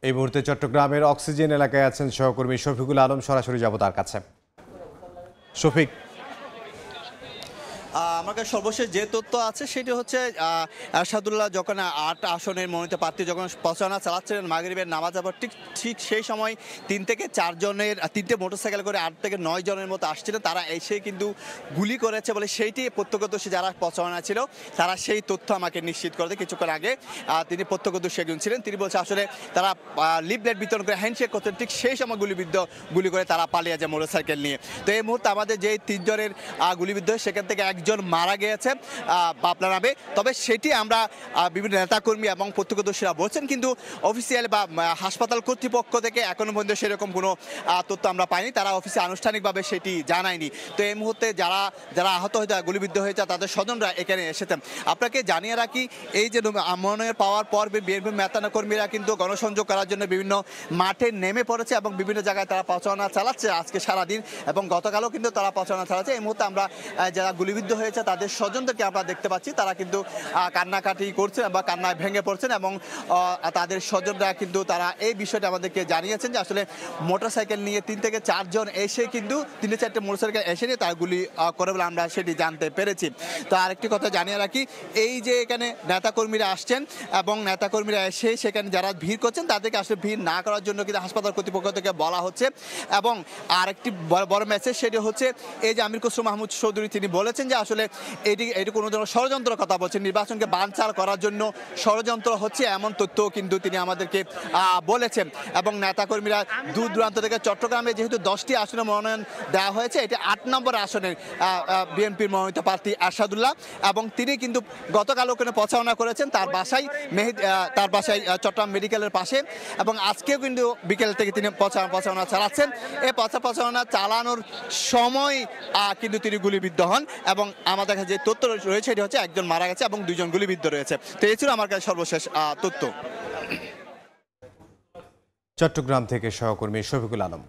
এই মুহূর্তে চট্টগ্রামের অক্সিজেন এলাকায় আছেন সহকর্মী শফিকুল আলম। সরাসরি যাব তার কাছে। শফিক, আমার কাছে সর্বশেষ যে তথ্য আছে সেটি হচ্ছে এরশাদুল্লাহ যখন ৮ আসনের মনোনীত প্রার্থী যখন প্রচারণা চালাচ্ছিলেন মাগরিবের নামাজ আবার ঠিক সেই সময় ৩ থেকে ৪ জনের ৩টে মোটরসাইকেল করে ৮ থেকে ৯ জনের মতো আসছিলেন। তারা এসে কিন্তু গুলি করেছে বলে সেইটি প্রত্যক্ষদর্শী যারা প্রচারণা ছিল তারা সেই তথ্য আমাকে নিশ্চিত করে দেয়। কিছুক্ষণ আগে তিনি প্রত্যক্ষদর্শী একজন ছিলেন, তিনি বলছে আসলে তারা লিফলেট বিতরণ করে হ্যান্ডশেক করতেন, ঠিক সেই সময় গুলি করে তারা পালিয়ে যায় মোটরসাইকেল নিয়ে। তো এই মুহূর্তে আমাদের যেই ৩ জনের গুলিবিদ্ধ হয় সেখান থেকে একজন মারা গিয়েছে পাবনা নামে। তবে সেটি আমরা বিভিন্ন নেতাকর্মী এবং প্রত্যক্ষদর্শীরা বলছেন, কিন্তু অফিসিয়াল বা হাসপাতাল কর্তৃপক্ষ থেকে এখনো পর্যন্ত সেরকম কোনো তথ্য আমরা পাইনি, তারা অফিসে আনুষ্ঠানিকভাবে সেটি জানায়নি। তো এই মুহূর্তে যারা আহত হয়েছে গুলিবিদ্ধ হয়েছে তাদের স্বজনরা এখানে এসেছেন। আপনাকে জানিয়ে রাখি, এই যে মনোনয়ন পাওয়ার পর বিএনপি নেতাকর্মীরা কিন্তু গণসংযোগ করার জন্য বিভিন্ন মাঠে নেমে পড়েছে এবং বিভিন্ন জায়গায় তারা প্রচারণা চালাচ্ছে আজকে সারাদিন, এবং গতকালও কিন্তু তারা প্রচারণা চালাচ্ছে। এই মুহূর্তে আমরা যারা গুলিবিদ্ধ হয়েছে তাদের স্বজনদেরকে আমরা দেখতে পাচ্ছি, তারা কিন্তু কান্নাকাটি করছেন বা কান্নায় ভেঙে পড়ছেন, এবং তাদের স্বজনরা কিন্তু তারা এই বিষয়টা আমাদেরকে জানিয়েছেন যে আসলে মোটরসাইকেল নিয়ে ৩ থেকে ৪ জন এসে কিন্তু ৩-৪টে মোটরসাইকেল এসে নিয়ে তারা গুলি করে বলে আমরা সেটি জানতে পেরেছি। তো আরেকটি কথা জানিয়ে রাখি, এই যে এখানে নেতাকর্মীরা আসছেন এবং নেতাকর্মীরা এসে সেখানে যারা ভিড় করছেন তাদেরকে আসলে ভিড় না করার জন্য কিন্তু হাসপাতাল কর্তৃপক্ষ থেকে বলা হচ্ছে। এবং আরেকটি বড় মেসেজ সেটি হচ্ছে, এই যে আমির খসরু মাহমুদ চৌধুরী তিনি বলেছেন যে আসলে এটি কোনো ধরনের ষড়যন্ত্র কথা বলছেন, নির্বাচনকে বানচাল করার জন্য ষড়যন্ত্র হচ্ছে এমন তথ্য কিন্তু তিনি আমাদেরকে বলেছেন। এবং নেতাকর্মীরা দূর দূরান্ত থেকে চট্টগ্রামে যেহেতু 10টি আসনে মনোনয়ন দেওয়া হয়েছে, এটি 8 নম্বর আসনের বিএনপির মনোনীত প্রার্থী এরশাদুল্লাহ, এবং তিনি কিন্তু গতকালও ওখানে প্রচারণা করেছেন তার বাসায় চট্টগ্রাম মেডিকেলের পাশে, এবং আজকেও কিন্তু বিকেল থেকে তিনি প্রচারণা চালাচ্ছেন। এই প্রচারণা চালানোর সময় কিন্তু তিনি গুলিবিদ্ধ হন, এবং আমাদের কাছে যে তথ্য রয়েছে সেটি হচ্ছে একজন মারা গেছে এবং 2 জন গুলিবিদ্ধ রয়েছে। তো এই ছিল আমার কাছে সর্বশেষ তথ্য। চট্টগ্রাম থেকে সহকর্মী শফিকুল আলম।